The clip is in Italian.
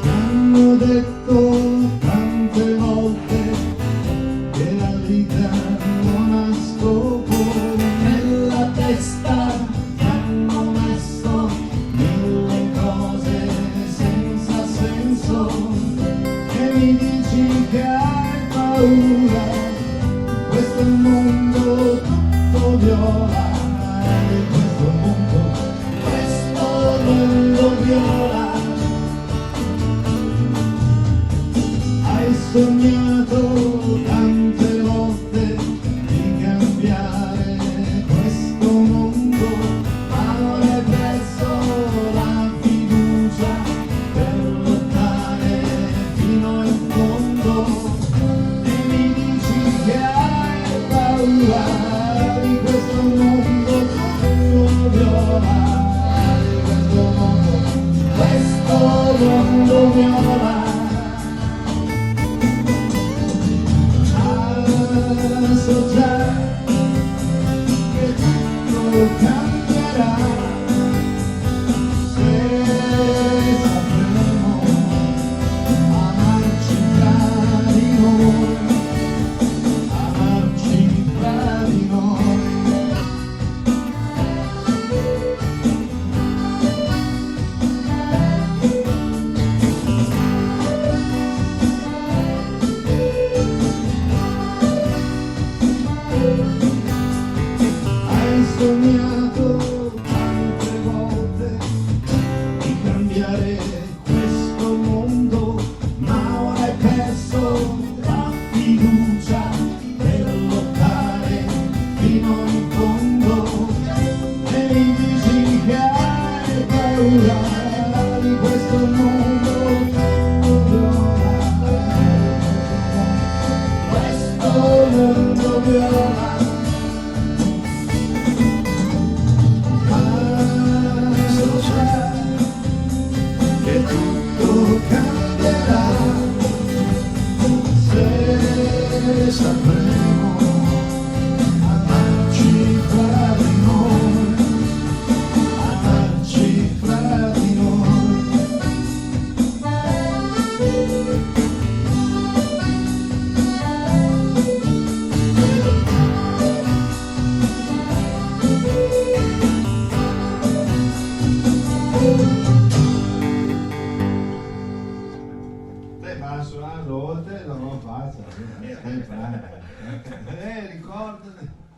Hanno detto tante volte che la vita non ha scopo, nella testa mi hanno messo mille cose senza senso, e mi dici che hai paura, questo è il mondo tutto viola, questo mondo viola. Hai sognato tante volte di cambiare questo mondo, ma non hai perso la fiducia per lottare fino in fondo, e mi dici che hai paura di questo mondo tutto viola, di questo mondo viola. So già che tutto cambierà se sapremo amarci tra di noi, amarci tra di noi. Hai sognato tante volte di cambiare questo mondo, ma ora hai perso la fiducia per lottare fino in fondo, e mi dici che hai paura di questo mondo tutto viola, questo mondo viola. Che tutto cambierà se sapremo amarci fra di noi, amarci fra di noi. Ma suonando oltre non lo faccio, ricordati.